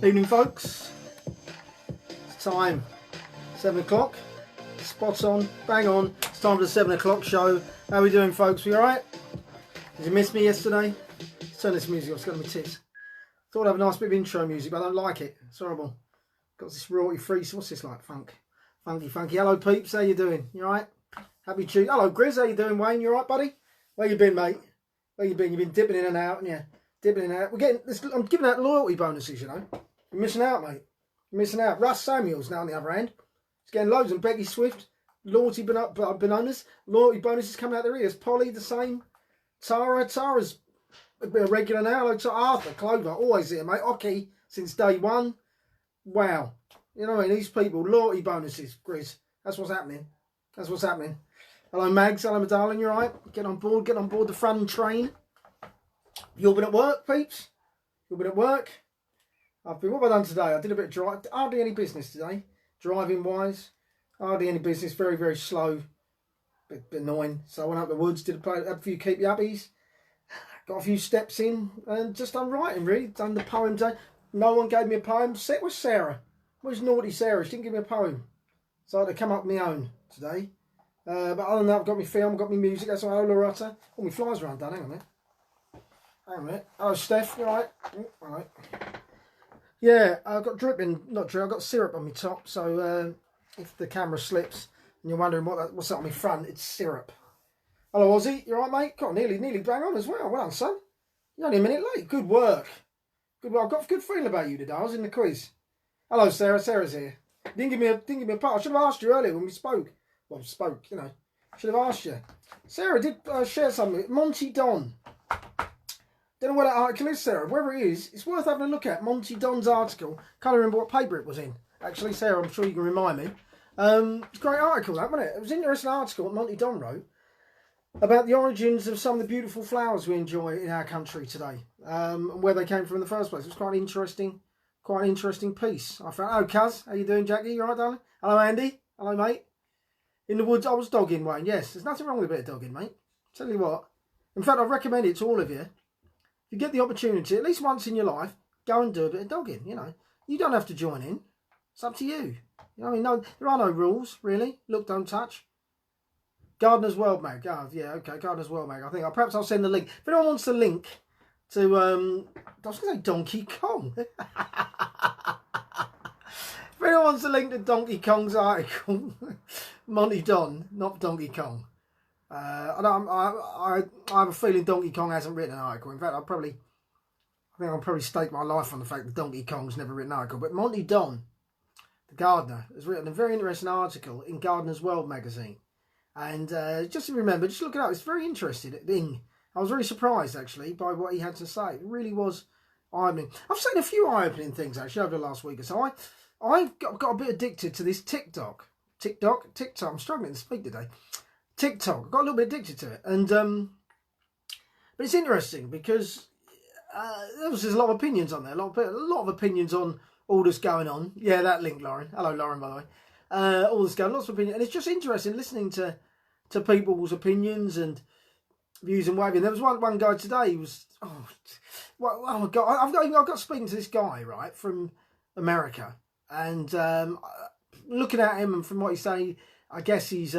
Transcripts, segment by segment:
Evening, folks. It's time, 7 o'clock. Spot on, bang on. It's time for the 7 o'clock show. How are we doing, folks? We alright? Did you miss me yesterday? Let's turn this music off, it's got my tits. Thought I'd have a nice bit of intro music, but I don't like it. It's horrible. Got this royalty free, so what's this like? Funky. Hello, peeps, how you doing? You alright? Happy Tuesday. Hello, Grizz, how you doing, Wayne? You alright, buddy? Where you been, mate? Where you been? You've been dipping in and out, and yeah. Dipping in and out. We're getting this, I'm giving out loyalty bonuses, you know. You're missing out, mate. You're missing out. Russ Samuels now on the other end. He's getting loads, and Becky Swift. Loyalty bonuses coming out their ears. Polly, the same. Tara's a bit of regular now. Hello to Arthur, Clover, always here, mate. Oki, since day one. Wow. You know what I mean? These people, loyalty bonuses, Grizz. That's what's happening. That's what's happening. Hello, Mags. Hello, my darling. You alright? Get on board the fun train. You all been at work, peeps? You all been at work? What have I done today? I did a bit of driving. Hardly any business today, driving-wise. Hardly any business. Very, very slow. Bit annoying. So I went up the woods, had a few keep you uppies. Got a few steps in and just done writing, really. Done the poem day. No one gave me a poem. Sit with Sarah. Where's naughty Sarah? She didn't give me a poem. So I had to come up with my own today. But other than that, I've got my film, got my music. That's all. Hello, Loretta. Oh, my flies are undone. Hang on a minute. Hang on a minute. Hello, Steph. You alright? All right. Yeah, I've got I've got syrup on my top. So if the camera slips and you're wondering what's that on my front, it's syrup. Hello, Ozzy. You alright, mate? God, nearly bang on as well. Well done, son. You're only a minute late. Good work. Good work. I've got a good feeling about you today. I was in the quiz. Hello, Sarah. Sarah's here. Didn't give me a part. I should have asked you earlier when we spoke. Well, you know. Should have asked you. Sarah did share something. Monty Don. Don't know where that article is, Sarah. Wherever it is, it's worth having a look at. Monty Don's article. Can't remember what paper it was in. Actually, Sarah, I'm sure you can remind me. It's a great article, that, wasn't it? It was an interesting article that Monty Don wrote about the origins of some of the beautiful flowers we enjoy in our country today, and where they came from in the first place. It was quite an interesting piece. I found. Oh, Cuz, how you doing, Jackie? You all right, darling? Hello, Andy. Hello, mate. In the woods, I was dogging, Wayne. Yes, there's nothing wrong with a bit of dogging, mate. Tell you what. In fact, I recommend it to all of you. If you get the opportunity, at least once in your life, go and do a bit of dogging, you know. You don't have to join in. It's up to you. You know what I mean? No, there are no rules, really. Look, don't touch. Gardener's World Mag. Oh, yeah, okay, Gardener's World Mag. I think perhaps I'll send the link. If anyone wants the link to, I was going to say Donkey Kong. If anyone wants the link to Donkey Kong's article, Monty Don, not Donkey Kong. I have a feeling Donkey Kong hasn't written an article. In fact, I'll probably stake my life on the fact that Donkey Kong's never written an article. But Monty Don, the gardener, has written a very interesting article in Gardener's World magazine. And just to remember, just look it up. It's very interesting. I was very surprised, actually, by what he had to say. It really was eye-opening. I've seen a few eye-opening things, actually, over the last week or so. I've got a bit addicted to this TikTok. I'm struggling to speak today. TikTok. I got a little bit addicted to it. And but it's interesting because there's a lot of opinions on there. A lot of opinions on all that's going on. Yeah, that link, Lauren. Hello, Lauren, by the way. All this going, lots of opinions. And it's just interesting listening to people's opinions and views and waving. There was one guy today who was, oh my God. I've got speaking to this guy, right, from America. And looking at him and from what he's saying, I guess he's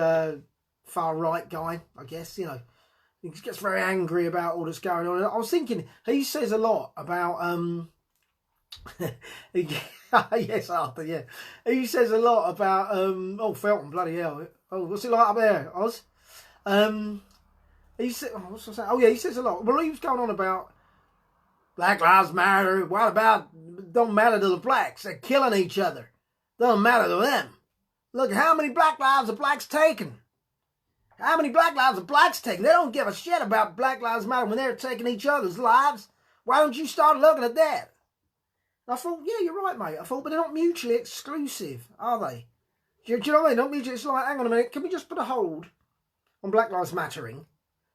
far right guy, I guess, you know. He gets very angry about all that's going on. And I was thinking, he says a lot about yes, Arthur, yeah. He says a lot about Felton, bloody hell. Oh, what's it like up there, Oz? He said, what's I saying? Oh yeah, he says a lot. Well, he was going on about Black Lives Matter. What about, don't matter to the blacks, they're killing each other. Doesn't matter to them. Look, how many black lives are blacks taking? How many black lives are blacks taking? They don't give a shit about Black Lives Matter when they're taking each other's lives. Why don't you start looking at that? And I thought, yeah, you're right, mate. I thought, but they're not mutually exclusive, are they? Do you know what I mean? Not mutually. It's like, hang on a minute, can we just put a hold on Black Lives Mattering?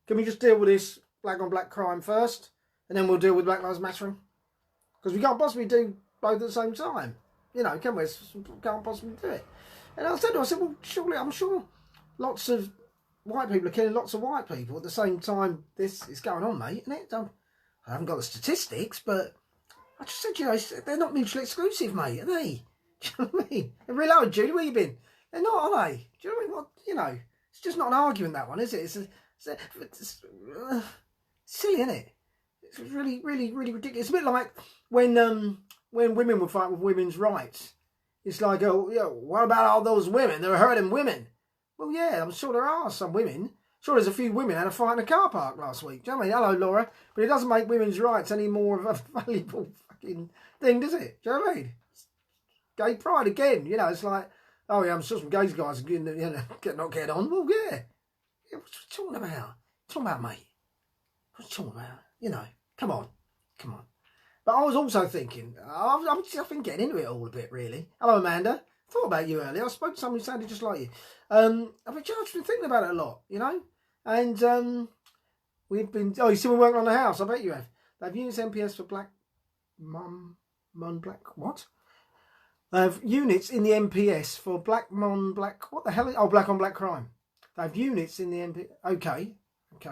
Can we just deal with this black on black crime first, and then we'll deal with Black Lives Mattering? Because we can't possibly do both at the same time. You know, can we? Can't possibly do it. And I said, well, surely, I'm sure lots of white people are killing lots of white people at the same time this is going on, mate, isn't it? I haven't got the statistics, but I just said, you know, they're not mutually exclusive, mate, are they? Do you know what I mean? They're real hard, Julie, where you been? They're not, are they? Do you know what I mean? Well, you know, it's just not an argument, that one, is it? It's silly, isn't it? It's really, really, really ridiculous. It's a bit like when women would fight with women's rights. It's like, oh, yeah, what about all those women? They're hurting women. Well, yeah, I'm sure there are some women. Sure, there's a few women had a fight in a car park last week. Do you know what I mean? Hello, Laura. But it doesn't make women's rights any more of a valuable fucking thing, does it? Do you know what I mean? Gay pride again. You know, it's like, oh, yeah, I'm sure some gay guys are getting, you know, not getting on. Well, yeah. What are you talking about? Talking about, mate? What are you talking about? You know, come on. Come on. But I was also thinking, I've been getting into it all a bit, really. Hello, Amanda. I thought about you earlier. I spoke to someone who sounded just like you. I've been thinking about it a lot, you know. And we've been. Oh, you still been working on the house? I bet you have. They have units MPS for Black Black. What? They have units in the MPS for Black. What the hell? Black on Black crime. They have units in the MP. Okay,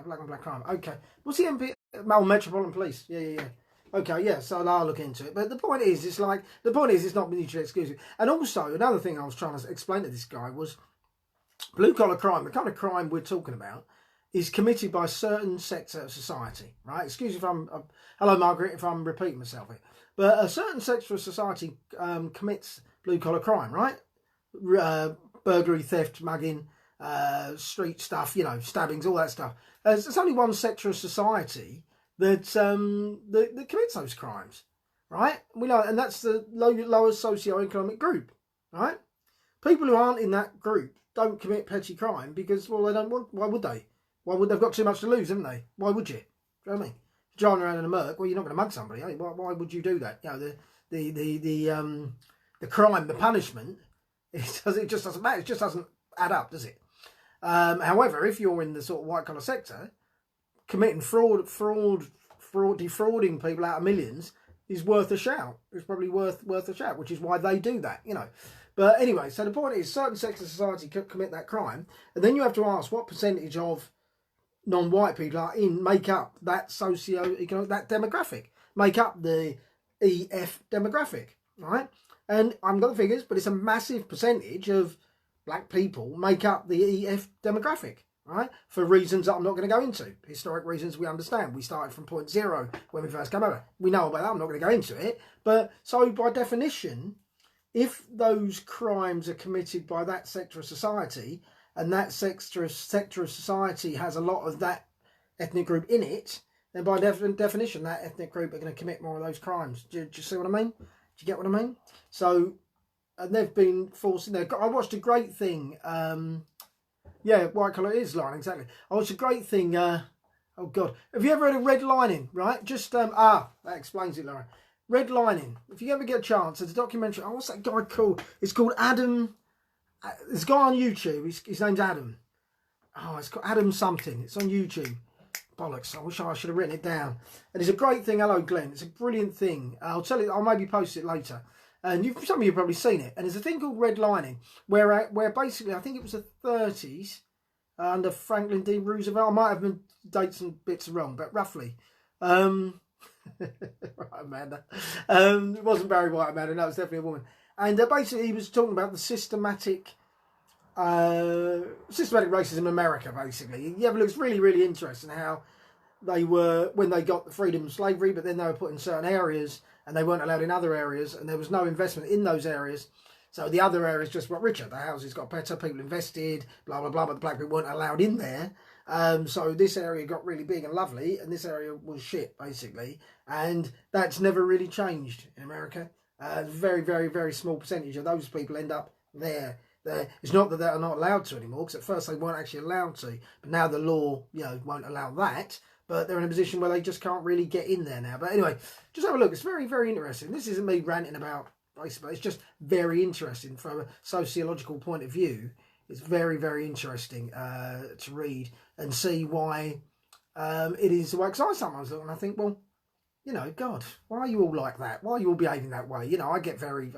Black on Black crime. Okay, what's the MP? Metropolitan Police. Yeah. Okay, yeah, so I'll look into it. But the point is, it's not mutually exclusive. And also, another thing I was trying to explain to this guy was blue collar crime, the kind of crime we're talking about, is committed by certain sector of society, right? Excuse me if hello Margaret, if I'm repeating myself here. But a certain sector of society commits blue collar crime, right? Burglary, theft, mugging, street stuff, you know, stabbings, all that stuff. There's only one sector of society that commits those crimes, right? We know, and that's the lower socio-economic group, right? People who aren't in that group don't commit petty crime because, well, they don't want. Why would they? Why would they've got too much to lose, haven't they? Why would you? Do you know what I mean? Driving around in a Merc, well, you're not going to mug somebody. Eh? Why would you do that? You know, the crime, the punishment, it just doesn't matter. It just doesn't add up, does it? However, if you're in the sort of white collar sector, committing defrauding people out of millions is worth a shout. It's probably worth a shout, which is why they do that, you know. But anyway, so the point is, certain sectors of society commit that crime, and then you have to ask what percentage of non-white people make up that socio-economic, that demographic, make up the EF demographic, right? And I haven't got the figures, but it's a massive percentage of black people make up the EF demographic. Right? For reasons that I'm not going to go into. Historic reasons we understand. We started from point zero when we first came over. We know about that. I'm not going to go into it. But so by definition, if those crimes are committed by that sector of society, and that sector of society has a lot of that ethnic group in it, then by definition, that ethnic group are going to commit more of those crimes. Do you see what I mean? Do you get what I mean? So, and they've been forcing there. I watched a great thing. Yeah, white collar is, Lauren, exactly. Oh, it's a great thing. Oh, God. Have you ever heard of redlining, right? Just, that explains it, Lauren. Redlining. If you ever get a chance, there's a documentary. Oh, what's that guy called? It's called Adam. There's a guy on YouTube. His name's Adam. Oh, it's called Adam something. It's on YouTube. Bollocks. I wish I should have written it down. And it's a great thing. Hello, Glenn. It's a brilliant thing. I'll tell you, I'll maybe post it later. And some of you have probably seen it. And there's a thing called redlining, where basically, I think it was the 30s, under Franklin D. Roosevelt. I might have been dates and bits wrong, but roughly. Right, Amanda. It wasn't Barry White, Amanda. No, it was definitely a woman. And basically, he was talking about the systematic racism in America, basically. Yeah, but it looks really, really interesting how they were, when they got the freedom of slavery, but then they were put in certain areas and they weren't allowed in other areas, and there was no investment in those areas. So the other areas just got richer. The houses got better, people invested, blah, blah, blah, but the black people weren't allowed in there. So this area got really big and lovely, and this area was shit, basically. And that's never really changed in America. Very, very, very small percentage of those people end up there. It's not that they're not allowed to anymore, because at first they weren't actually allowed to. But now the law, won't allow that. But they're in a position where they just can't really get in there now. But anyway, just have a look. It's very, very interesting. This isn't me ranting about race, but it's just very interesting from a sociological point of view. It's very, very interesting to read and see why it is the way. Because I sometimes look and I think, well, God, why are you all like that? Why are you all behaving that way? I get very,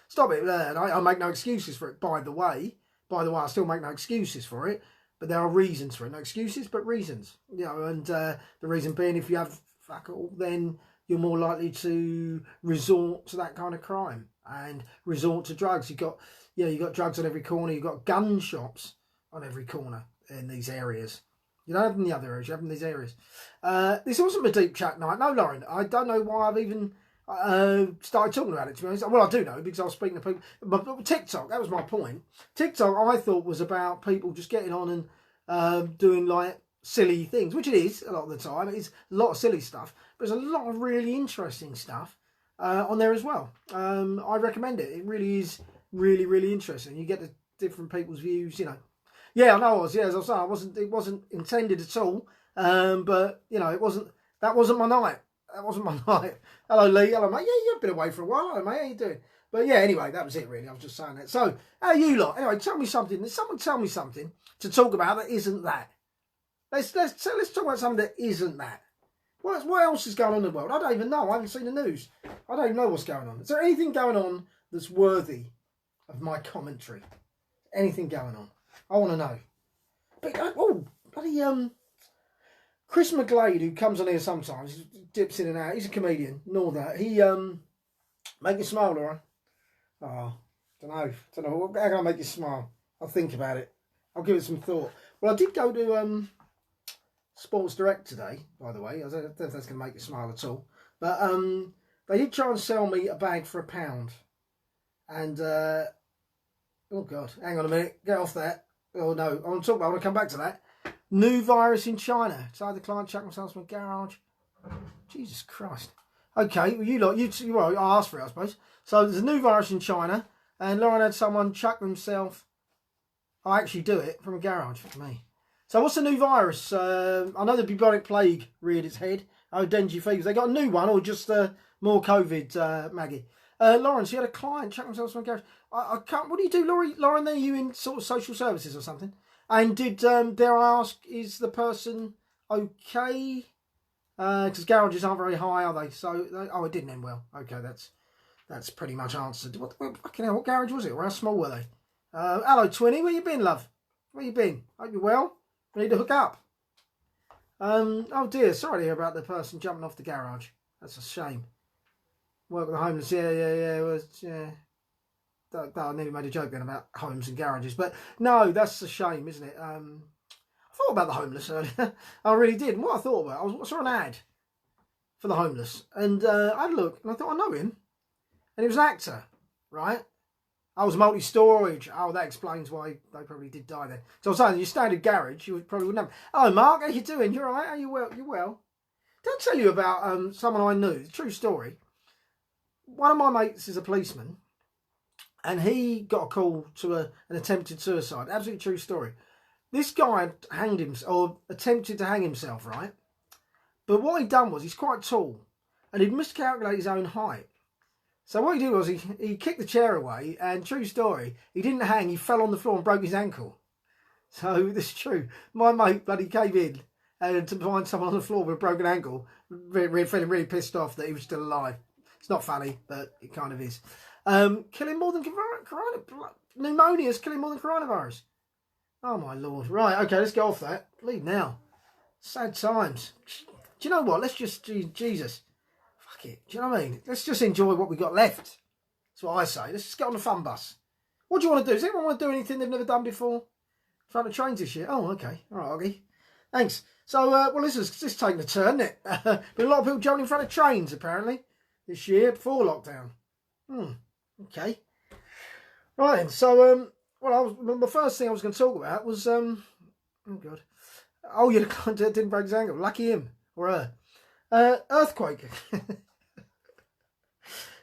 stop it. And I make no excuses for it, by the way. I still make no excuses for it. But there are reasons for it. No excuses, but reasons. And the reason being, if you have fuck all, then you're more likely to resort to that kind of crime and resort to drugs. You've got drugs on every corner. You've got gun shops on every corner in these areas. You don't have them in the other areas, you have them in these areas. This wasn't a deep chat night. No, Lauren, I don't know why I've even started talking about it, to be honest. Well, I do know, because I was speaking to people. But TikTok, that was my point. TikTok, I thought, was about people just getting on and doing, like, silly things, which it is a lot of the time. It's a lot of silly stuff, but there's a lot of really interesting stuff on there as well. I recommend it. It really is really, really interesting. You get the different people's views, you know. Yeah, I know. As I was saying, it wasn't intended at all. But you know, that wasn't my night. That wasn't my night. Hello, Lee. Hello, mate. Yeah, you've been away for a while. Hello, mate. How you doing? But yeah, anyway, that was it. Really, I was just saying that. So, how are you lot? Anyway, tell me something. Someone tell me something to talk about that isn't that. Let's talk about something that isn't that. What else is going on in the world? I don't even know. I haven't seen the news. I don't even know what's going on. Is there anything going on that's worthy of my commentary? Anything going on? I want to know. But bloody Chris McGlade, who comes on here sometimes, dips in and out. He's a comedian, and all that. He make you smile, Laura. Oh, don't know. How can I make you smile? I'll think about it. I'll give it some thought. Well, I did go to Sports Direct today, by the way. I don't know if that's going to make you smile at all. But they did try and sell me a bag for £1. And, oh, God, hang on a minute. Get off that. Oh, no, I want to come back to that. New virus in China. So the client chucked themselves from a garage. Jesus Christ. Okay, well, I asked for it, I suppose. So there's a new virus in China, and Lauren had someone chuck themselves. I actually do it from a garage for me. So what's the new virus? I know the bubonic plague reared its head. Oh, dengue fevers. They got a new one, or just more COVID, Maggie? Lauren, she had a client chuck themselves from a garage. I can't. What do you do, Lauren? Are you in sort of social services or something? And did dare I ask, is the person okay? Because garages aren't very high, are they? So it didn't end well. Okay, that's pretty much answered. What garage was it? How small were they? Hello, Twinny. Where you been, love? Where you been? Hope you're well. We need to hook up. Oh dear, sorry to hear about the person jumping off the garage. That's a shame. Work with the homeless. Yeah. I nearly made a joke then about homes and garages, but no, that's a shame, isn't it? I thought about the homeless earlier. I really did. And what I thought about, I saw an ad for the homeless, and I had a look, and I thought, I know him, and he was an actor, right? I was multi-storage. Oh, that explains why they probably did die then. So I was saying, your standard garage, you probably wouldn't have. Hello, Mark. How you doing? You all right? Are you well? You well? Did I tell you about someone I knew? True story. One of my mates is a policeman, and he got a call to an attempted suicide. Absolutely true story. This guy hanged himself, or attempted to hang himself, right? But what he'd done was, he's quite tall, and he'd miscalculated his own height. So what he did was he kicked the chair away, and true story, he didn't hang, he fell on the floor and broke his ankle. So this is true. My mate bloody came in and to find someone on the floor with a broken ankle, feeling really pissed off that he was still alive. It's not funny, but it kind of is. Killing more than pneumonia is killing more than coronavirus. Oh my lord. Right, okay, let's go off that. Leave now. Sad times. Do you know what? Let's just, Jesus. Fuck it. Do you know what I mean? Let's just enjoy what we got left. That's what I say. Let's just get on the fun bus. What do you want to do? Does anyone want to do anything they've never done before? Front of trains this year? Oh, okay. All right, Oggy. Thanks. So, well, this is taking a turn, isn't it? Been a lot of people jumping in front of trains, apparently, this year, before lockdown. Okay. Right, then. So, the first thing I was going to talk about was, oh, God. Oh, yeah, the client didn't break his ankle. Lucky him. Or her. Earthquake.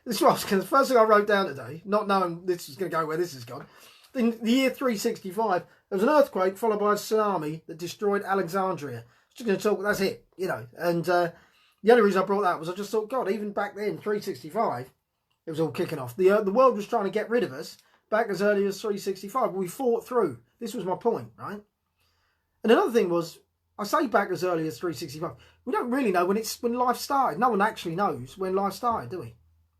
This was the first thing I wrote down today, not knowing this is going to go where this has gone. In the year 365, there was an earthquake followed by a tsunami that destroyed Alexandria. Just going to talk, that's it, you know. And the only reason I brought that was I just thought, God, even back then, 365, it was all kicking off. The world was trying to get rid of us back as early as 365. But we fought through. This was my point, right? And another thing was, I say back as early as 365. We don't really know when life started. No one actually knows when life started, do we?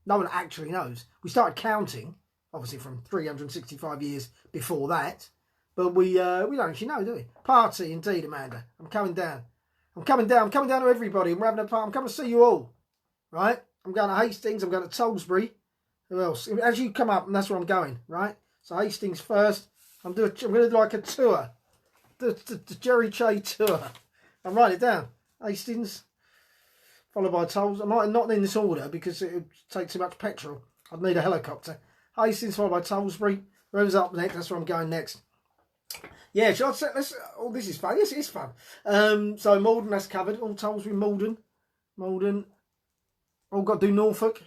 No one actually knows. We started counting, obviously, from 365 years before that. But we don't actually know, do we? Party, indeed, Amanda. I'm coming down. I'm coming down to everybody. And we're having a party. I'm coming to see you all. right? I'm going to Hastings, I'm going to Tollesbury. Who else? As you come up, and that's where I'm going, right? So Hastings first. I'm going to do like a tour. The Jerry Che tour. I'll write it down. Hastings, followed by Tolls. I might not in this order because it would take too much petrol. I'd need a helicopter. Hastings, followed by Tollesbury. Whoever's up next, that's where I'm going next. Yeah, shall I say, oh, this is fun. Yes, it is fun. So Malden, that's covered. All Tollesbury, Malden. Oh, got to do Norfolk.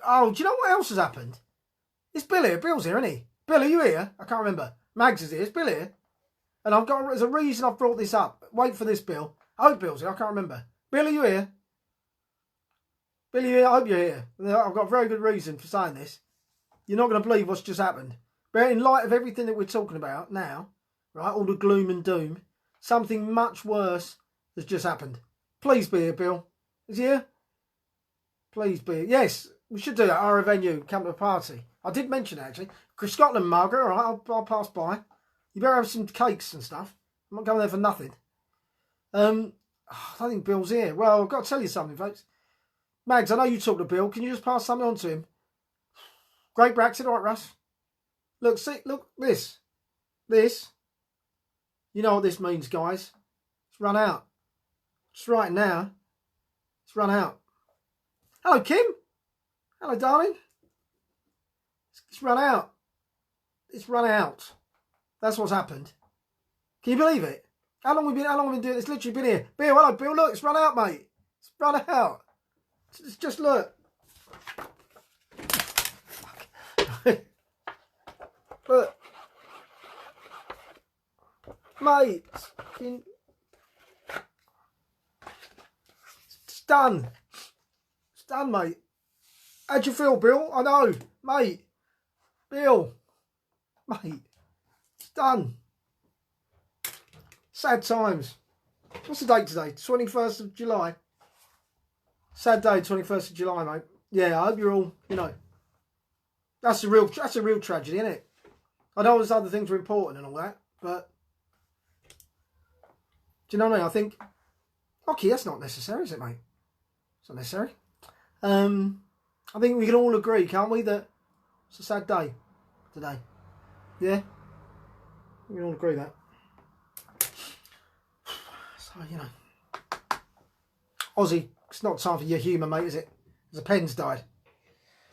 Oh, do you know what else has happened? It's Bill here. Bill's here, isn't he? Bill, are you here? I can't remember. Mags is here. It's Bill here. And there's a reason I've brought this up. Wait for this, Bill. I hope Bill's here. I can't remember. Bill, are you here? Bill, are you here? I hope you're here. I've got a very good reason for saying this. You're not going to believe what's just happened. But in light of everything that we're talking about now, right, all the gloom and doom, something much worse has just happened. Please be here, Bill. Is he here? Please be here. Yes, we should do that. Our venue, come to a party. I did mention it, actually. Scotland, Margaret, all right, I'll pass by. You better have some cakes and stuff. I'm not going there for nothing. I don't think Bill's here. Well, I've got to tell you something, folks. Mags, I know you talked to Bill. Can you just pass something on to him? Great Brexit, all right, Russ? Look, see, look, this. You know what this means, guys. It's run out. Just right now. It's run out. Hello, Kim. Hello, darling. It's run out. It's run out. That's what's happened. Can you believe it? How long have we been doing it? It's literally been here. Bill, hello, Bill. Look, it's run out, mate. It's run out. It's just look. Look. Mate. It's done. It's done, mate. How'd you feel, Bill? I know. Mate. Bill. Mate. It's done. Sad times. What's the date today? 21st of July. Sad day, 21st of July, mate. Yeah, I hope you're all, you know. That's a real tragedy, isn't it? I know there's other things are important and all that, but do you know what I mean? I think, okay, that's not necessary, is it, mate? It's not necessary. I think we can all agree, can't we, that it's a sad day today. Yeah? We can all agree that. So, you know. Aussie, it's not time for your humour, mate, is it? The pen's died.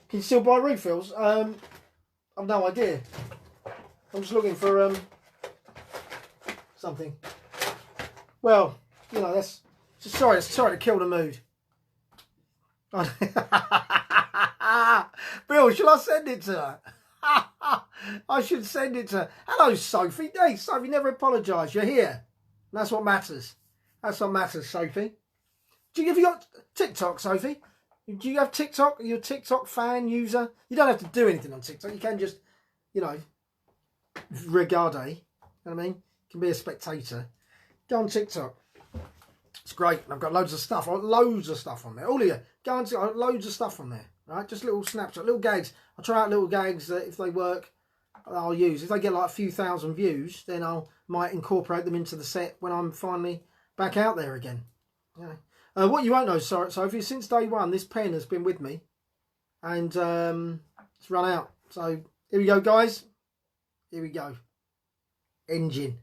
Can you still buy refills? I've no idea. I'm just looking for something. Well, you know, that's just sorry to kill the mood. Bill, shall I send it to her? I should send it to her. Hello, Sophie. Hey, Sophie, never apologise. You're here. And that's what matters. That's what matters, Sophie. Have you got TikTok, Sophie? Do you have TikTok? Are you a TikTok fan, user? You don't have to do anything on TikTok. You can just, you know, regarde. You know what I mean? You can be a spectator. Go on TikTok. It's great. I've got loads of stuff. I've got loads of stuff on there. All of you, go on TikTok. Loads of stuff on there. Right? Just little snapshots, little gags. I'll try out little gags that if they work, I'll use. If they get like a few thousand views, then might incorporate them into the set when I'm finally back out there again. Yeah. What you won't know, Sophie, since day one, this pen has been with me, and it's run out. So here we go, guys. Here we go. Engine.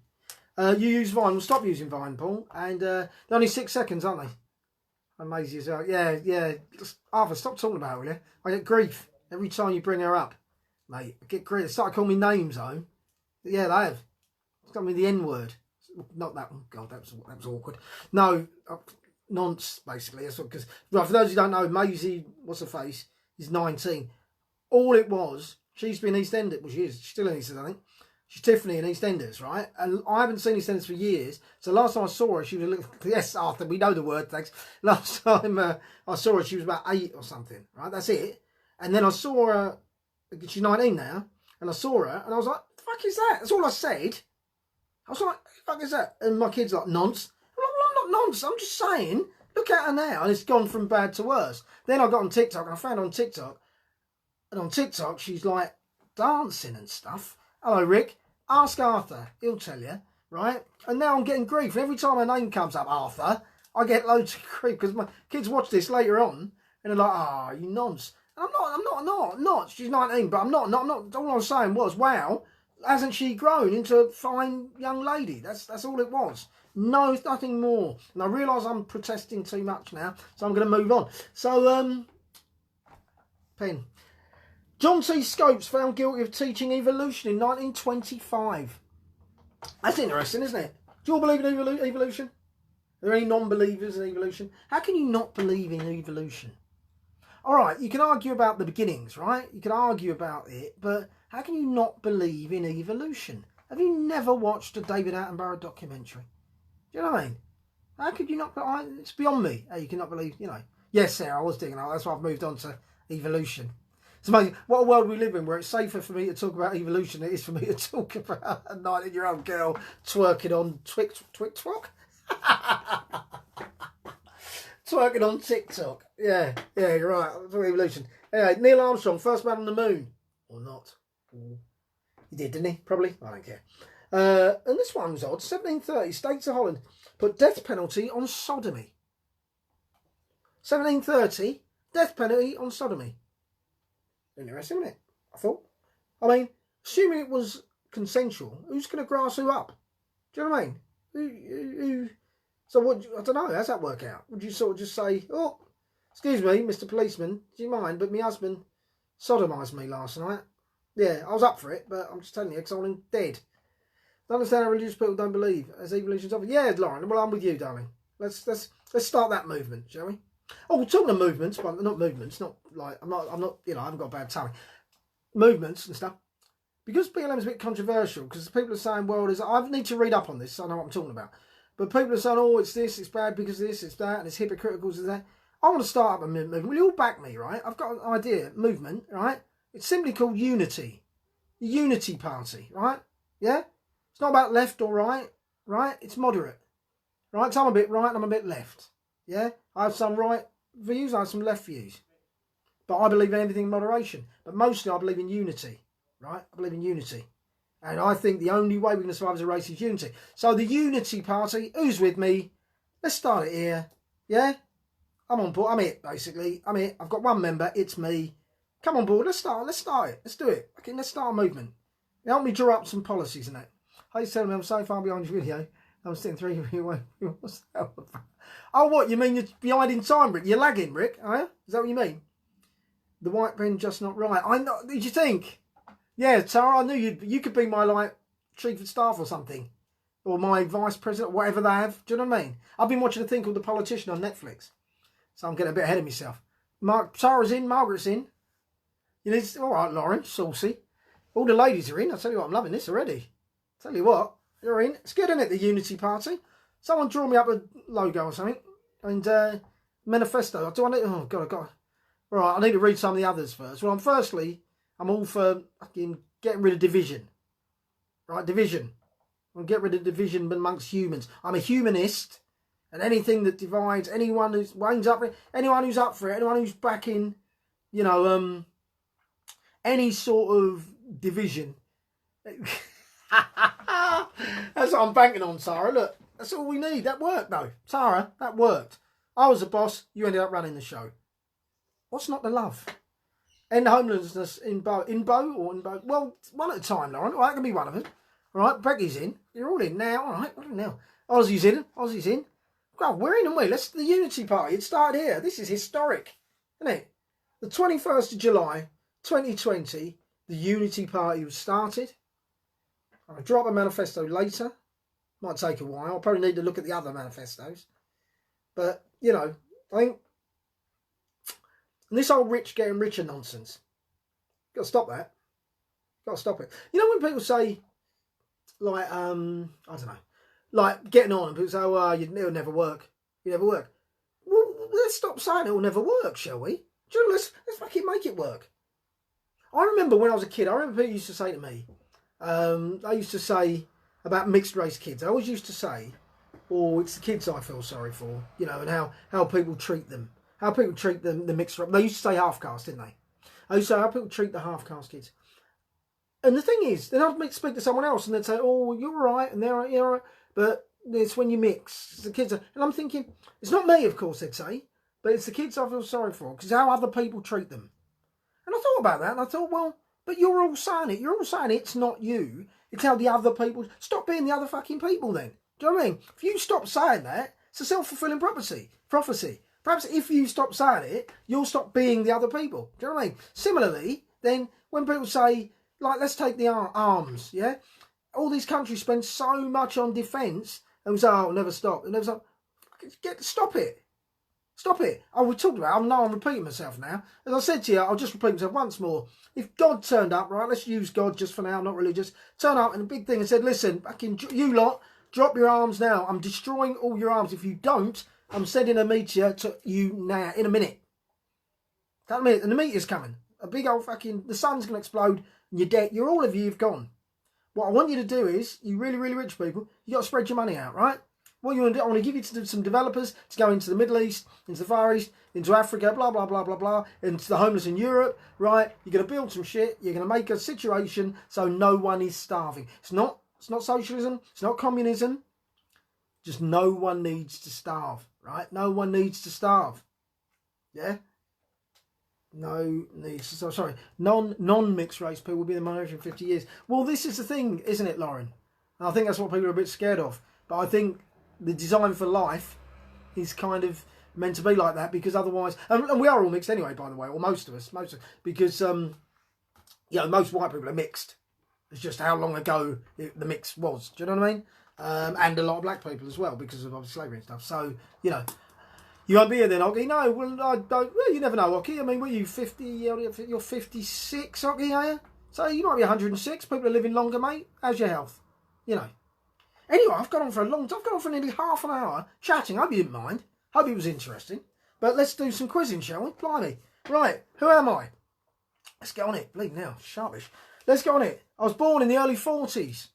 You use Vine. We'll stop using Vine, Paul. And they're only 6 seconds, aren't they? Amazing as well. Yeah. Just, Arthur, stop talking about it, will you? I get grief every time you bring her up, mate. I get grief. They start calling me names, though. Yeah, they have. It's got me the N word. Not that one. God, that was awkward. No. Nonce, basically. That's what, because right, for those who don't know, Maisie, what's her face, is 19. All it was, she's been EastEnders. Well, she is. She's still in EastEnders, I think. She's Tiffany in EastEnders, right? And I haven't seen EastEnders for years. So last time I saw her, she was a little. Yes, Arthur, we know the word. Thanks. Last time I saw her, she was about 8 or something, right? That's it. And then I saw her. She's 19 now, and I saw her, and I was like, "The fuck is that?" That's all I said. I was like, "The fuck is that?" And my kid's like, "Nonce." Nonsense. I'm just saying, look at her now, and it's gone from bad to worse. Then I got on TikTok, and I found her on TikTok, and on TikTok she's like dancing and stuff. Hello, Rick. Ask Arthur, he'll tell you, right? And now I'm getting grief. And every time her name comes up, Arthur, I get loads of grief because my kids watch this later on, And they're like, ah, you nonce. And I'm not. She's 19, but I'm not. All I was saying was, wow, hasn't she grown into a fine young lady? That's all it was. No, nothing more. And I realise I'm protesting too much now, so I'm going to move on. So, pen. John T. Scopes found guilty of teaching evolution in 1925. That's interesting, isn't it? Do you all believe in evolution? Are there any non-believers in evolution? How can you not believe in evolution? All right, you can argue about the beginnings, right? You can argue about it, but how can you not believe in evolution? Have you never watched a David Attenborough documentary? Do you know what I mean? How could you not? It's beyond me how you cannot believe, you know. Yes, Sarah, I was digging out. That's why I've moved on to evolution. It's amazing. What a world we live in where it's safer for me to talk about evolution than it is for me to talk about a 19-year-old girl twerking on TikTok. Twerking on TikTok. Yeah, you're right. Evolution. Anyway, Neil Armstrong, first man on the moon. Or not. He did, didn't he? Probably. I don't care. And this one was odd. 1730, States of Holland put death penalty on sodomy. 1730, death penalty on sodomy. Interesting, isn't it? I thought. I mean, assuming it was consensual, who's going to grass who up? Do you know what I mean? Who so what? I don't know. How's that work out? Would you sort of just say, "Oh, excuse me, Mr. Policeman, do you mind? But my husband sodomised me last night. Yeah, I was up for it, but I'm just telling you because I'm dead." I understand how religious people don't believe as evolution's over. Yeah, Lauren. Well, I'm with you, darling. Let's start that movement, shall we? Oh, we're talking of movements, but not movements. Not like I'm not. You know, I haven't got a bad tummy. Movements and stuff. Because BLM is a bit controversial, because people are saying, well, I need to read up on this, so I know what I'm talking about. But people are saying, oh, it's this, it's bad because of this, it's that, and it's hypocritical because of that. I want to start up a movement. Will you all back me, right? I've got an idea, movement, right? It's simply called Unity. The Unity Party, right? Yeah? It's not about left or right, right? It's moderate, right? So I'm a bit right and I'm a bit left, yeah? I have some right views, I have some left views. But I believe in everything in moderation. But mostly I believe in unity, right? I believe in unity. And I think the only way we're going to survive as a race is unity. So the Unity Party, who's with me? Let's start it here, yeah? I'm on board. I'm it, basically. I'm it. I've got one member. It's me. Come on board. Let's start it. Let's do it. Okay, let's start a movement. Help me draw up some policies and that. Hey, tell me I'm so far behind your video. I'm sitting 3 years away. What's that? Oh, what? You mean you're behind in time, Rick? You're lagging, Rick? Are you? Is that what you mean? The white pen just not right. I know. Did you think? Yeah, Tara, I knew you could be my, like, chief of staff or something. Or my vice president, whatever they have. Do you know what I mean? I've been watching a thing called The Politician on Netflix. So I'm getting a bit ahead of myself. Tara's in, Margaret's in. You know, all right, Lauren, saucy. All the ladies are in. I tell you what, I'm loving this already. Tell you what, you're in. It's good, isn't it, the Unity Party? Someone draw me up a logo or something. And manifesto. Do I need... Oh, God, I've got... All right, I need to read some of the others first. Well, I'm all for fucking getting rid of division. Right, division. I'll get rid of division amongst humans. I'm a humanist. And anything that divides, anyone who's up for it, anyone who's up for it, anyone who's backing, you know, any sort of division. That's what I'm banking on, Sarah. Look, that's all we need. That worked, though. Sarah, that worked. I was the boss. You ended up running the show. What's not to love? End homelessness in Bow. Well, one at a time, Lauren. Well, that can be one of them. All right, Becky's in. You're all in now. All right, what now? Aussie's in. God, we're in, and we. Let's the Unity Party. It started here. This is historic, isn't it? The 21st of July, 2020, the Unity Party was started. I'll drop a manifesto later. Might take a while. I'll probably need to look at the other manifestos. But, you know, I think this whole rich getting richer nonsense. Got to stop that. Got to stop it. You know when people say, like, I don't know, like getting on and people say, oh, it'll never work. You never work. Well, let's stop saying it will never work, shall we? Let's fucking make it work. I remember when I was a kid, I remember people used to say to me, I used to say about mixed race kids. I always used to say, oh, it's the kids I feel sorry for, you know, and how people treat them. How people treat the mixed race. They used to say half caste, didn't they? I used to say how people treat the half caste kids. And the thing is, then I'd speak to someone else and they'd say, oh, you're right, and they're right. But it's when you mix. It's the kids. And I'm thinking, it's not me, of course, they'd say. but it's the kids I feel sorry for because how other people treat them. And I thought about that, and I thought, well, but you're all saying it. You're all saying it's not you. It's how the other people... Stop being the other fucking people then. Do you know what I mean? If you stop saying that, it's a self-fulfilling prophecy. Perhaps if you stop saying it, you'll stop being the other people. Do you know what I mean? Similarly, then, when people say, like, let's take the arms, yeah? All these countries spend so much on defence, and we say, oh, it'll never stop. It'll never stop. Stop it. Stop it. Oh, we talked about it. I'm repeating myself now. As I said to you, I'll just repeat myself once more. If God turned up, right, let's use God just for now, not religious, turn up in a big thing and said, listen, fucking you lot, drop your arms now. I'm destroying all your arms. If you don't, I'm sending a meteor to you now, in a minute. That minute, and the meteor's coming. A big old fucking, the sun's going to explode and you're dead. All of you've gone. What I want you to do is, you really, really rich people, you got to spread your money out, right? What you want to do, I want to give you to some developers to go into the Middle East, into the Far East, into Africa, blah, blah, blah, blah, blah, into the homeless in Europe, right? You're going to build some shit. You're going to make a situation so no one is starving. It's not socialism. It's not communism. Just no one needs to starve, right? No one needs to starve. Yeah? Non-mixed race people will be the minority in 50 years. Well, this is the thing, isn't it, Lauren? And I think that's what people are a bit scared of. But I think the design for life is kind of meant to be like that because otherwise... And we are all mixed anyway, by the way, or most of us. Because, most white people are mixed. It's just how long ago the mix was. Do you know what I mean? And a lot of black people as well because of obviously slavery and stuff. So, you won't be here then, Ocky? No, well, I don't... Well, you never know, Ocky. I mean, were you 50? You're 56, Ocky, are you? So you might be 106. People are living longer, mate. How's your health? Anyway, I've gone on for nearly half an hour chatting. I hope you didn't mind. Hope it was interesting. But let's do some quizzing, shall we? Blimey. Right, who am I? Let's get on it. Bleeding now, sharpish. Let's get on it. I was born in the early 40s.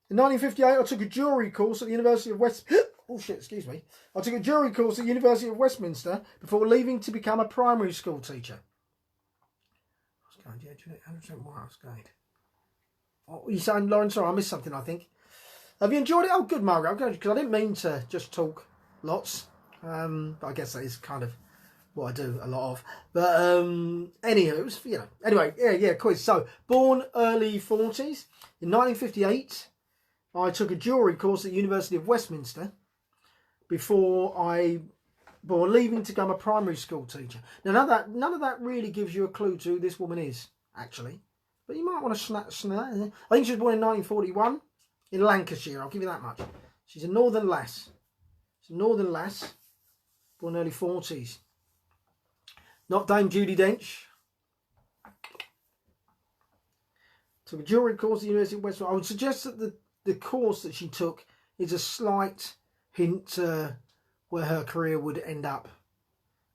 In 1958, I took a jewellery course at the University of West... Oh shit, excuse me. I took a jewellery course at the University of Westminster before leaving to become a primary school teacher. I was going, yeah, 100% why I was going. What were you saying, Lauren? Sorry, I missed something, I think. Have you enjoyed it? Oh, good, Margaret. Because I didn't mean to just talk lots. But I guess that is kind of what I do a lot of. But anywho, it was, Anyway, yeah, quiz. So, born early 40s. In 1958, I took a jewellery course at the University of Westminster before leaving to become a primary school teacher. Now, none of that really gives you a clue to who this woman is, actually. But you might want to snap. I think she was born in 1941 in Lancashire. I'll give you that much. She's a northern lass. Born early 40s. Not Dame Judi Dench. Took a jewellery course at the University of Westminster. I would suggest that the course that she took is a slight hint where her career would end up.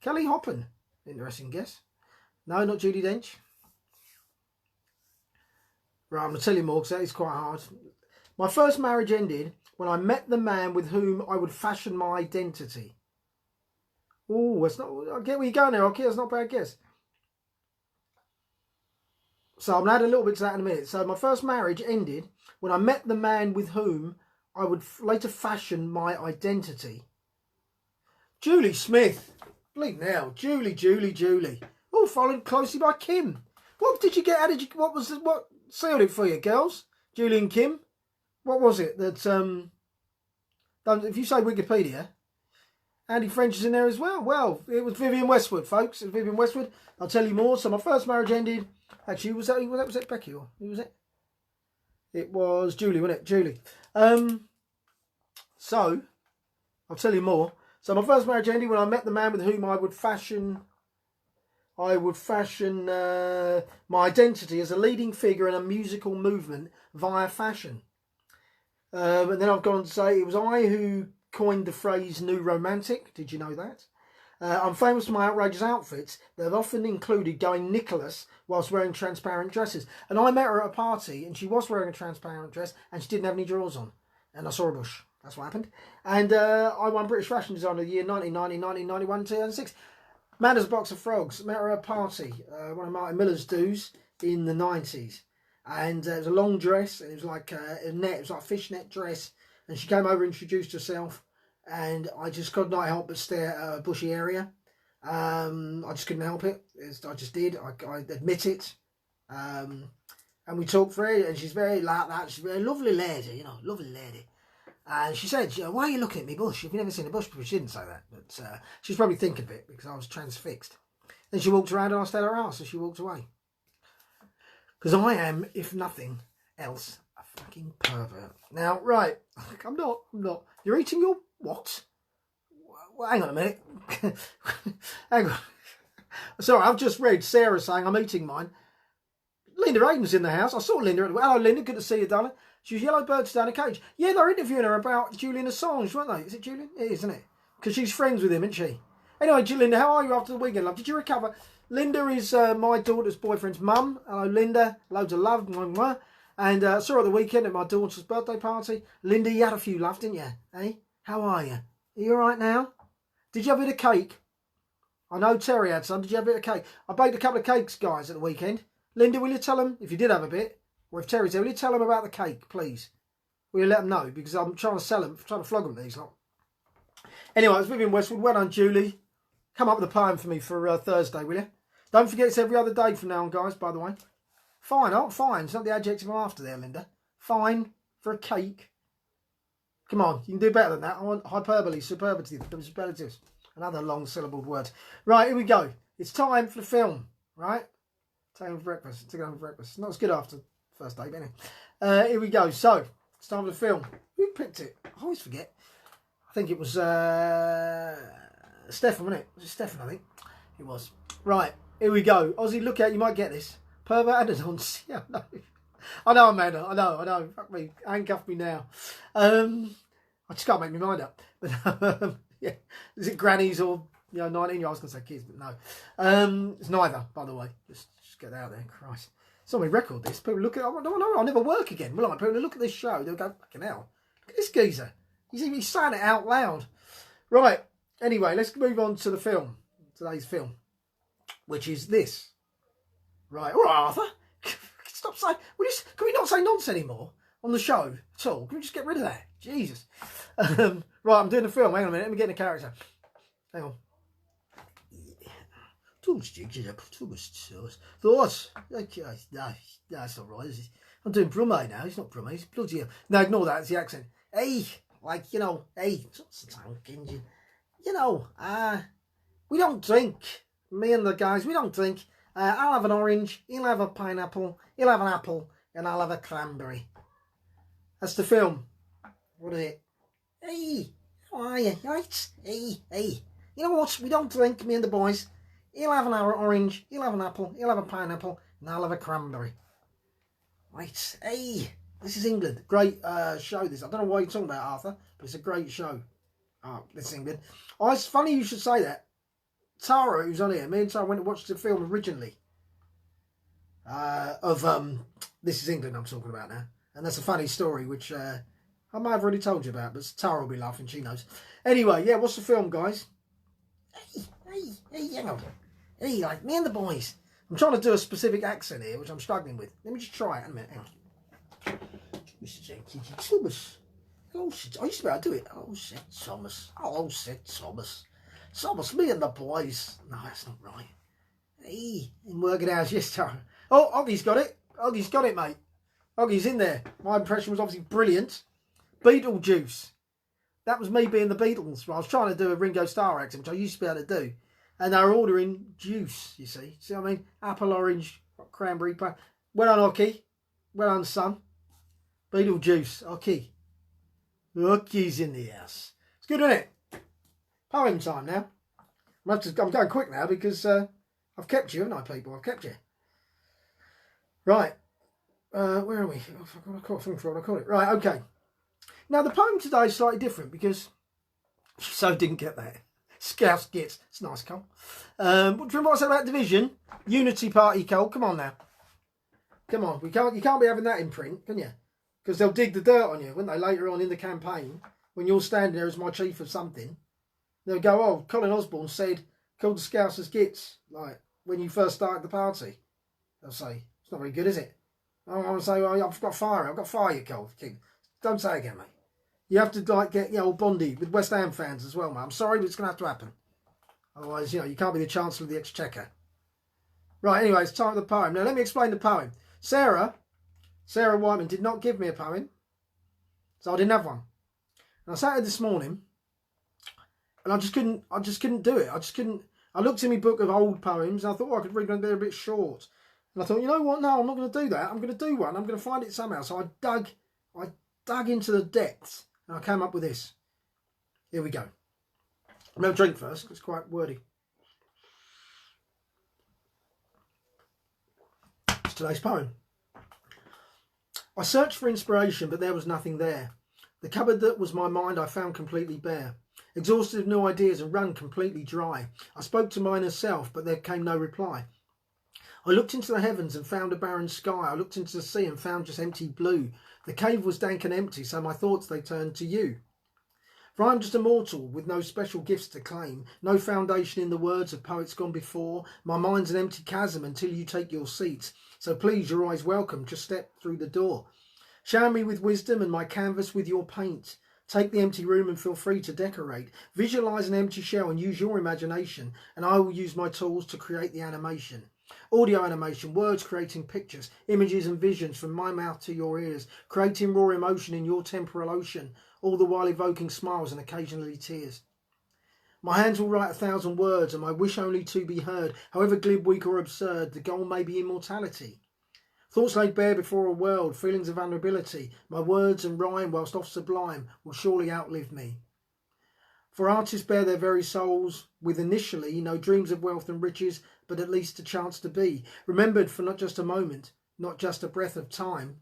Kelly Hoppen. Interesting guess. No, not Judi Dench. Right, I'm going to tell you more because that is quite hard. My first marriage ended when I met the man with whom I would fashion my identity. Oh, it's not... I get where you're going there, okay? That's not a bad guess. So I'm going to add a little bit to that in a minute. So my first marriage ended when I met the man with whom I would later fashion my identity. Julie Smith. Bleep now. Julie. All followed closely by Kim. What did you get? What sealed it for you, girls? Julie and Kim? What was it that, if you say Wikipedia, Andy French is in there as well. Well, it was Vivienne Westwood, folks. It was Vivienne Westwood. I'll tell you more. So my first marriage ended. Actually, was that Becky or who was it? It was Julie, wasn't it? Julie. So I'll tell you more. So my first marriage ended when I met the man with whom I would fashion my identity as a leading figure in a musical movement via fashion. And then I've gone on to say it was I who coined the phrase new romantic. Did you know that? I'm famous for my outrageous outfits. They've often included going Nicholas whilst wearing transparent dresses. And I met her at a party and she was wearing a transparent dress and she didn't have any drawers on. And I saw a bush. That's what happened. And I won British Fashion Designer of the Year 1990, 1991, 2006. Mad as a Box of Frogs. Met her at a party. One of Martin Miller's do's in the 90s. And it was a long dress. And it was like a net. It was like a fishnet dress. And she came over and introduced herself. and I just could not help but stare at a bushy area. I just couldn't help it. I just did. I admit it. And we talked for it, and she's very like that. She's a very lovely lady, you know, lovely lady. And she said, "Why are you looking at me bush? You've never seen a bush before." She didn't say that, but she's probably thinking of it because I was transfixed. Then she walked around and I stayed her house, so she walked away. Because I am, if nothing else, a fucking pervert. Now, right, I'm not. You're eating your what? Well, hang on a minute. Hang on. Sorry, I've just read Sarah saying I'm eating mine. Linda Aiden's in the house. I saw Linda. Hello, Linda. Good to see you, darling. She was Yellow Birds down a cage. Yeah, they're interviewing her about Julian Assange, weren't they? Is it Julian? It is, isn't it? Because she's friends with him, isn't she? Anyway, Linda, how are you after the weekend, love? Did you recover? Linda is my daughter's boyfriend's mum. Hello, Linda. Loads of love. And saw her at the weekend at my daughter's birthday party. Linda, you had a few love, didn't you? Eh? How are you? Are you all right now? Did you have a bit of cake? I know Terry had some. Did you have a bit of cake? I baked a couple of cakes, guys, at the weekend. Linda, will you tell them, if you did have a bit, or if Terry's there, will you tell them about the cake, please? Will you let them know? Because I'm trying to sell them, trying to flog them these lot. Anyway, I was Vivian Westwood. Well done, Julie. Come up with a poem for me for Thursday, will you? Don't forget it's every other day from now on, guys, by the way. Fine, oh, fine. It's not the adjective I'm after there, Linda. Fine for a cake. Come on, you can do better than that. I want hyperbole, superlatives. Another long-syllabled word. Right, here we go. It's time for the film, right? Take home for breakfast. Take home for breakfast. Not as good after first date, anyway. Here we go. So, it's time for the film. Who picked it? I always forget. I think it was Stefan, wasn't it? Was it Stefan, I think? It was. Right, here we go. Ozzy, look out, you might get this. Pervert add-ons. Yeah, no. I know, Amanda. I know. Fuck me. Handcuff me now. I just can't make my mind up. But yeah, is it grannies or 19? I was going to say kids, but no. It's neither, by the way. Just get out there, Christ. It's on my record. This people look at. I'll never work again. Will I? People look at this show. They'll go, fucking hell. Look at this geezer. He's saying it out loud. Right. Anyway, let's move on to the film. Today's film, which is this. Right. All right, Arthur. Stop saying. Can we not say nonsense anymore on the show at all? Can we just get rid of that? Jesus. Right, I'm doing the film. Hang on a minute. Let me get in the character. Hang on. Thoughts? Okay, no, that's all right. I'm doing Brummie now. He's not Brummie. He's bloody hell. No, ignore that. It's the accent. Hey, like, hey, we don't drink. Me and the guys, we don't drink. I'll have an orange, he'll have a pineapple, he'll have an apple, and I'll have a cranberry. That's the film. What is it? Hey, how are you? Right? Hey. You know what? We don't drink, me and the boys. He'll have an orange, he'll have an apple, he'll have a pineapple, and I'll have a cranberry. Right. Hey, this is England. Great show, this. I don't know why you're talking about, Arthur, but it's a great show. Oh, this is England. Oh, it's funny you should say that. Tara, who's on here, me and Tara went to watch the film originally of This is England I'm talking about now. And that's a funny story, which I might have already told you about, but Tara will be laughing, she knows. Anyway, yeah, what's the film, guys? Hey, hang on. Hey, like, me and the boys. I'm trying to do a specific accent here, which I'm struggling with. Let me just try it in a minute, hang on. Mr. Jenkins, Thomas. Oh, I used to be able to do it. Oh, said Thomas. Oh, said Thomas. Thomas, me and the boys. No, that's not right. Hey, in working hours, yes, Tara. Oh, Oggy's got it. Oggy's got it, mate. Oggy's in there. My impression was obviously brilliant. Beetlejuice. That was me being the Beatles. I was trying to do a Ringo Starr accent, which I used to be able to do. And they were ordering juice, you see. See what I mean? Apple, orange, cranberry. Well done, Ocky. Well done, son. Beetlejuice. Ocky. Ocky's in the house. It's good, isn't it? Poem time now. I'm going quick now because I've kept you, haven't I, people? I've kept you. Right. Where are we? I caught it. Right, okay. Now, the poem today is slightly different because so didn't get that. Scouse gets. It's nice, Cole. Do you remember what I said about division? Unity party, Cole. Come on now. Come on. You can't be having that in print, can you? Because they'll dig the dirt on you, won't they, later on in the campaign, when you're standing there as my chief of something. They'll go, oh, Colin Osborne said, called the Scousers gits, like, when you first started the party. They'll say, it's not very good, is it? I'm going to say, well, I've got fire, you, Cole. King. Don't say it again, mate. You have to like get old Bondi with West Ham fans as well, mate. I'm sorry, but it's going to have to happen. Otherwise, you can't be the Chancellor of the Exchequer. Right, anyway, it's time for the poem. Now, let me explain the poem. Sarah Whiteman did not give me a poem, so I didn't have one. And I sat here this morning, and I just couldn't do it. I looked in my book of old poems, and I thought, I could read one. They're a bit short. And I thought, you know what? No, I'm not going to do that. I'm going to do one. I'm going to find it somehow. So I dug into the depths, and I came up with this. Here we go. I'm going to drink first, because it's quite wordy. It's today's poem. I searched for inspiration, but there was nothing there. The cupboard that was my mind I found completely bare. Exhausted of new ideas and run completely dry. I spoke to mine self, but there came no reply. I looked into the heavens and found a barren sky. I looked into the sea and found just empty blue. The cave was dank and empty, so my thoughts they turned to you. For I am just a mortal with no special gifts to claim, no foundation in the words of poets gone before. My mind's an empty chasm until you take your seat. So please, you're always welcome, just step through the door. Shower me with wisdom and my canvas with your paint. Take the empty room and feel free to decorate. Visualise an empty shell and use your imagination, and I will use my tools to create the animation. Audio animation, words creating pictures, images and visions from my mouth to your ears, creating raw emotion in your temporal ocean, all the while evoking smiles and occasionally tears. My hands will write 1,000 words, and my wish only to be heard, however glib, weak or absurd, the goal may be immortality. Thoughts laid bare before a world, feelings of vulnerability, my words and rhyme, whilst oft sublime, will surely outlive me. For artists bear their very souls with initially no dreams of wealth and riches, but at least a chance to be remembered for not just a moment, not just a breath of time,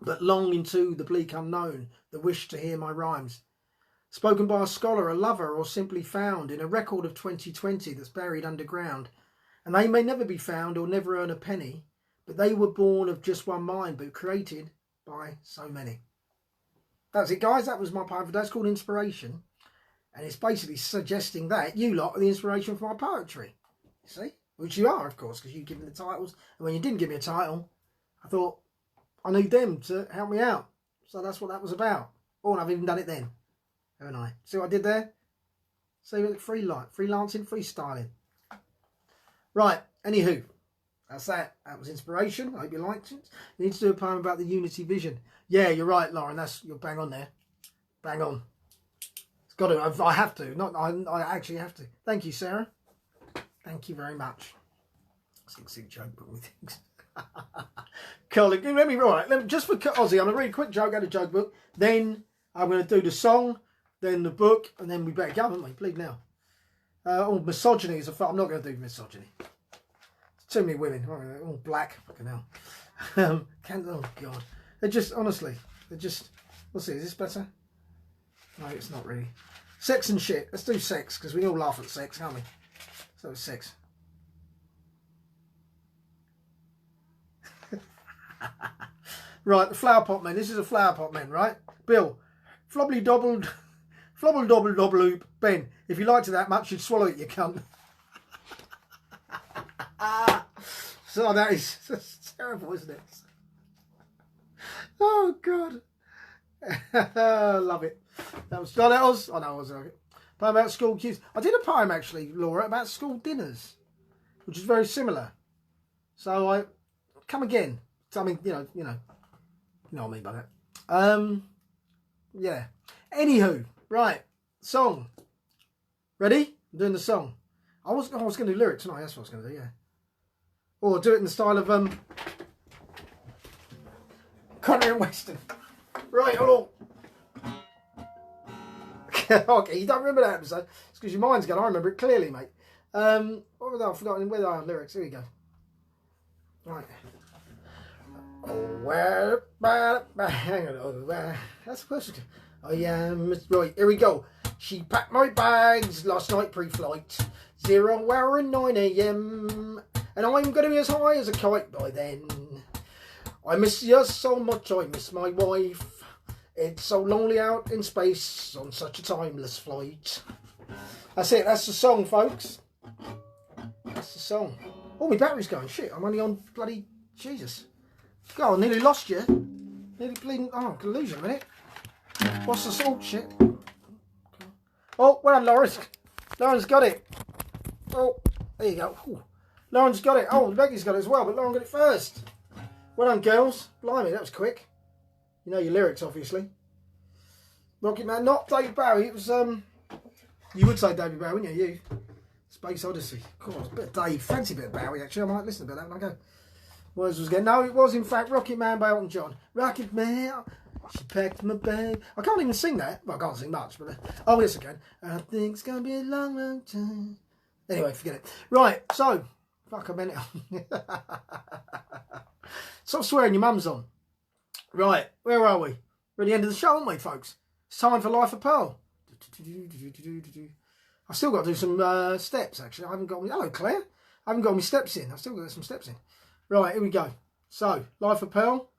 but long into the bleak unknown, the wish to hear my rhymes. Spoken by a scholar, a lover, or simply found in a record of 2020 that's buried underground. And they may never be found or never earn a penny, but they were born of just one mind, but created by so many. That's it, guys. That was my poem for today. It's called Inspiration. And it's basically suggesting that you lot are the inspiration for my poetry. You see? Which you are, of course, because you give me the titles. And when you didn't give me a title, I thought I need them to help me out. So that's what that was about. Oh, and I've even done it then. Haven't I? See what I did there? See, freelancing, freestyling. Right, anywho. That's that. That was inspiration. I hope you liked it. You need to do a poem about the unity vision. Yeah, you're right, Lauren. You're bang on there. Bang on. It's got to. I have to. I actually have to. Thank you, Sarah. Thank you very much. Sig joke, but with things. Colin, just for Ozzy, I'm going to read a quick joke out of joke book. Then I'm going to do the song, then the book, and then we better go, haven't we? Please now. Misogyny is I'm not going to do misogyny. Too many women, all black, fucking hell. Oh God, they're just, honestly, we'll see, is this better? No, it's not really. Sex and shit, let's do sex, because we all laugh at sex, can't we? So it's sex. Right, the flower pot men, this is a flower pot man, right? Bill, flobble dobble loop, Ben, if you liked it that much, you'd swallow it, you cunt. So that's terrible, isn't it? Oh God. Love it. That was I know I was okay. Poem about school queues. I did a poem actually, Laura, about school dinners, which is very similar. So I come again. So, I mean, you know what I mean by that. Yeah. Anywho, right. Song. Ready? I'm doing the song. I was going to do lyrics tonight. That's what I was going to do. Yeah. Or do it in the style of country and western. Right, hold on. Okay, you don't remember that episode? It's because your mind's gone. I remember it clearly, mate. What was that? I've forgotten where they are lyrics. Here we go. Right. Oh, where? Hang on. That's the question. I am right. Here we go. She packed my bags last night pre-flight. 0 hour and 9 AM. And I'm going to be as high as a kite by then. I miss you so much, I miss my wife. It's so lonely out in space on such a timeless flight. That's it, that's the song, folks. That's the song. Oh, my battery's going. Shit, I'm only on bloody... Jesus. God, I nearly lost you. Nearly bleeding... Oh, I can lose you a minute. What's the salt shit? Oh, well done, Lawrence. Lauren's got it. Oh, there you go. Ooh. Lauren's got it. Oh, Becky's got it as well, but Lauren got it first. Well done, girls. Blimey, that was quick. You know your lyrics, obviously. Rocket Man, not David Bowie. It was, you would say David Bowie, wouldn't you? Space Odyssey. Of course, a bit of Dave. Fancy a bit of Bowie, actually. I might listen to a bit of that when I go. Words was again. No, it was, in fact, Rocket Man by Elton John. Rocket Man, she packed my bag. I can't even sing that. Well, I can't sing much, but... oh, yes, I can. I think it's going to be a long, long time. Anyway, forget it. Right, so... fuck, I meant it. Stop swearing your mum's on. Right, where are we? We're at the end of the show, aren't we, folks? It's time for Life of Pearl. I've still got to do some steps, actually. I haven't got... hello, Claire. I haven't got my steps in. I've still got some steps in. Right, here we go. So, Life of Pearl.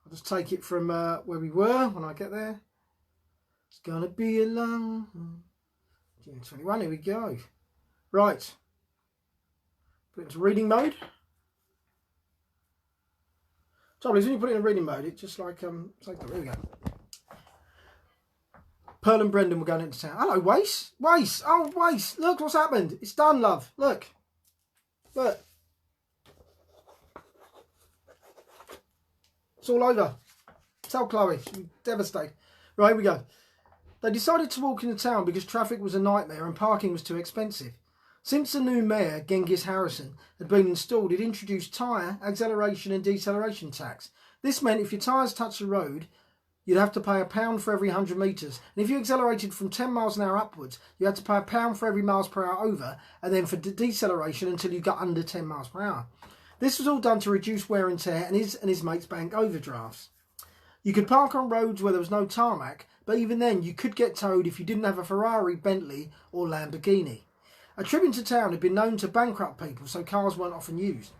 I'll just take it from where we were when I get there. It's gonna be a long... June 21, here we go. Right. Put it into reading mode. Trouble is, when you put it in reading mode, it just like... here we go. Pearl and Brendan were going into town. Hello, Wace. Wace. Oh, Wace. Look what's happened. It's done, love. Look. Look. It's all over. Tell Chloe. She'll be devastated. Right, here we go. They decided to walk into town because traffic was a nightmare and parking was too expensive. Since the new mayor, Genghis Harrison, had been installed, it introduced tyre, acceleration and deceleration tax. This meant if your tyres touched the road, you'd have to pay £1 for every 100 metres. And if you accelerated from 10 miles an hour upwards, you had to pay £1 for every miles per hour over, and then for deceleration until you got under 10 miles per hour. This was all done to reduce wear and tear and his mates' bank overdrafts. You could park on roads where there was no tarmac, but even then you could get towed if you didn't have a Ferrari, Bentley or Lamborghini. A trip into town had been known to bankrupt people, so cars weren't often used.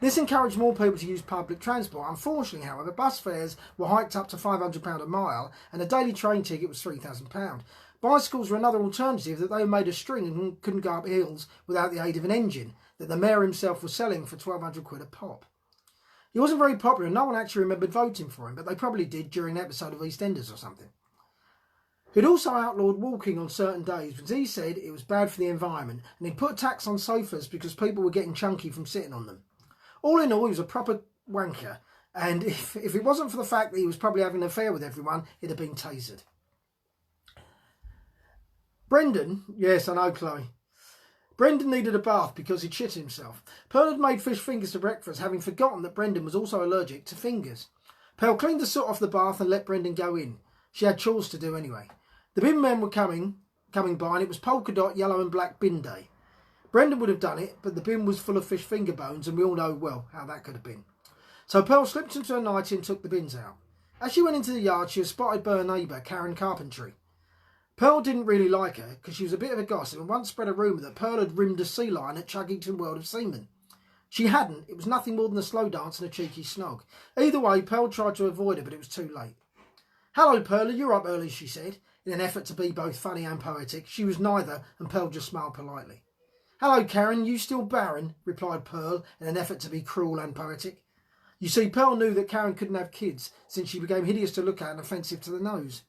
This encouraged more people to use public transport. Unfortunately, however, bus fares were hiked up to £500 a mile and a daily train ticket was £3,000. Bicycles were another alternative, that they were made of string and couldn't go up hills without the aid of an engine, that the mayor himself was selling for £1,200 a pop. He wasn't very popular and no one actually remembered voting for him, but they probably did during an episode of EastEnders or something. He'd also outlawed walking on certain days because he said it was bad for the environment, and he'd put a tax on sofas because people were getting chunky from sitting on them. All in all, he was a proper wanker, and if it wasn't for the fact that he was probably having an affair with everyone, he'd have been tasered. Brendan, yes, I know, Chloe. Brendan needed a bath because he'd shit himself. Pearl had made fish fingers for breakfast, having forgotten that Brendan was also allergic to fingers. Pearl cleaned the soot off the bath and let Brendan go in. She had chores to do anyway. The bin men were coming by, and it was polka dot, yellow and black bin day. Brendan would have done it, but the bin was full of fish finger bones, and we all know, well, how that could have been. So Pearl slipped into her nightie and took the bins out. As she went into the yard, she was spotted by her neighbour, Karen Carpentry. Pearl didn't really like her, because she was a bit of a gossip, and once spread a rumour that Pearl had rimmed a sea lion at Chuggington World of Seamen. She hadn't. It was nothing more than a slow dance and a cheeky snog. Either way, Pearl tried to avoid her, but it was too late. "Hello, Pearl, you're up early," she said, in an effort to be both funny and poetic. She was neither, and Pearl just smiled politely. "Hello, Karen, you still barren?" replied Pearl, in an effort to be cruel and poetic. You see, Pearl knew that Karen couldn't have kids, since she became hideous to look at and offensive to the nose.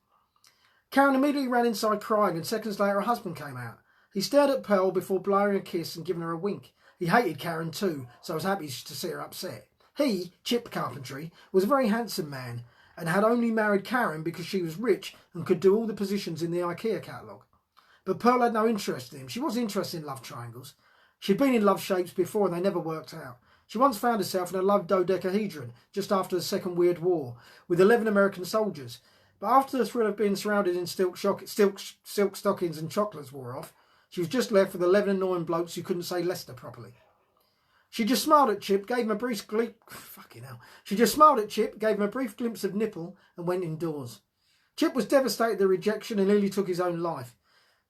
Karen immediately ran inside crying, and seconds later her husband came out. He stared at Pearl before blowing a kiss and giving her a wink. He hated Karen too, so I was happy to see her upset. He, Chip Carpentry, was a very handsome man, and had only married Karen because she was rich and could do all the positions in the IKEA catalogue. But Pearl had no interest in him. She wasn't interested in love triangles. She'd been in love shapes before and they never worked out. She once found herself in a love dodecahedron just after the Second Weird War with 11 American soldiers. But after the thrill of being surrounded in silk stockings and chocolates wore off, she was just left with 11 annoying blokes who couldn't say Leicester properly. She just smiled at Chip, gave him a brief She just smiled at Chip, gave him a brief glimpse of nipple, and went indoors. Chip was devastated at the rejection and nearly took his own life.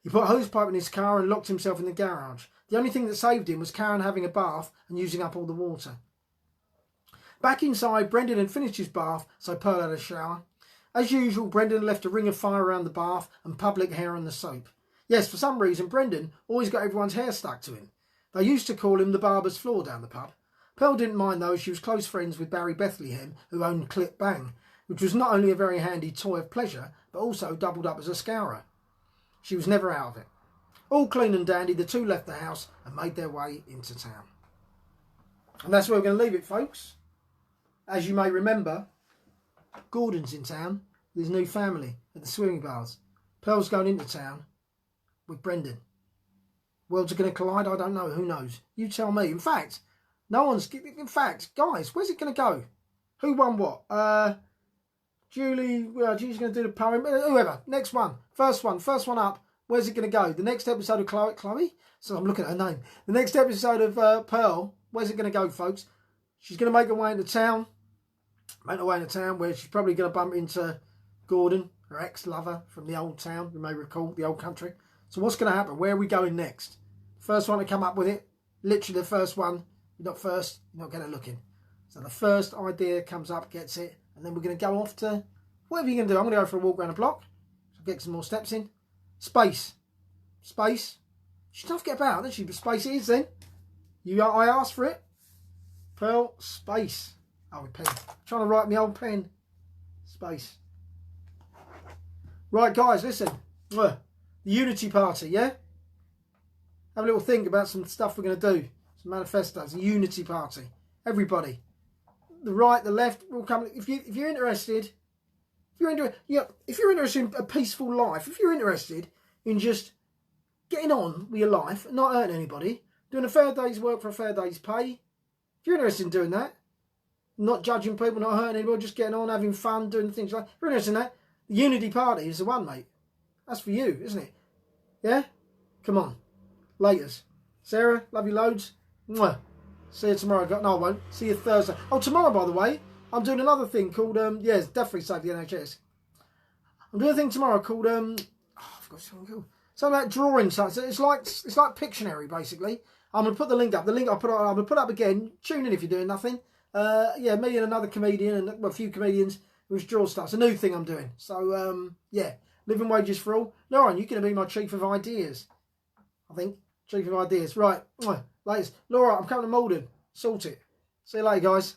He put a hosepipe in his car and locked himself in the garage. The only thing that saved him was Karen having a bath and using up all the water. Back inside, Brendan had finished his bath, so Pearl had a shower. As usual, Brendan left a ring of fire around the bath and public hair on the soap. Yes, for some reason, Brendan always got everyone's hair stuck to him. They used to call him the barber's floor down the pub. Pearl didn't mind though, she was close friends with Barry Bethlehem, who owned Clip Bang. which was not only a very handy toy of pleasure, but also doubled up as a scourer. She was never out of it. All clean and dandy, the two left the house and made their way into town. And that's where we're going to leave it, folks. As you may remember, Gordon's in town with his new family at the swimming baths. Pearl's going into town with Brendan. Worlds are going to collide? I don't know. Who knows? You tell me. In fact, guys, where's it going to go? Who won what? Julie, Julie's going to do the poem. Whoever. Next one. First one up. Where's it going to go? The next episode of Chloe? So I'm looking at her name. The next episode of Pearl. Where's it going to go, folks? She's going to make her way into town. Where she's probably going to bump into Gordon, her ex-lover from the old town. You may recall, the old country. So what's going to happen? Where are we going next? First one to come up with it. Literally the first one. You're not first. You're not going to looking. So the first idea comes up, gets it. And then we're going to go off to whatever you're going to do. I'm going to go for a walk around the block. So get some more steps in. Space. She's tough to get about, isn't she? But space it is then. I asked for it. Pearl, space. Oh, pen. Trying to write my old pen. Space. Right, guys, listen. The Unity Party, yeah? Have a little think about some stuff we're going to do. Some manifestos. The Unity Party. Everybody. The right, the left will come. If you're interested, if you're interested in a peaceful life, if you're interested in just getting on with your life and not hurting anybody, doing a fair day's work for a fair day's pay, if you're interested in doing that, not judging people, not hurting anybody, just getting on, having fun, doing things like that, if you're interested in that, the Unity Party is the one, mate. That's for you, isn't it? Yeah? Come on. Laters. Sarah, love you loads. Mwah. See you tomorrow. No, I won't. See you Thursday. Oh, tomorrow, by the way, I'm doing another thing called, yes, definitely save the NHS. I'm doing a thing tomorrow called, I forgot something called. Something about drawing. So it's like Pictionary, basically. I'm going to put the link up. The link I'm going to put up again. Tune in if you're doing nothing. Yeah, me and another comedian and a few comedians who draw stuff. It's a new thing I'm doing. So, yeah, living wages for all. Lauren, you're going to be my chief of ideas. I think. Chief of ideas. Right. Latest. Laura, I'm coming to Malden. Sort it. See you later, guys.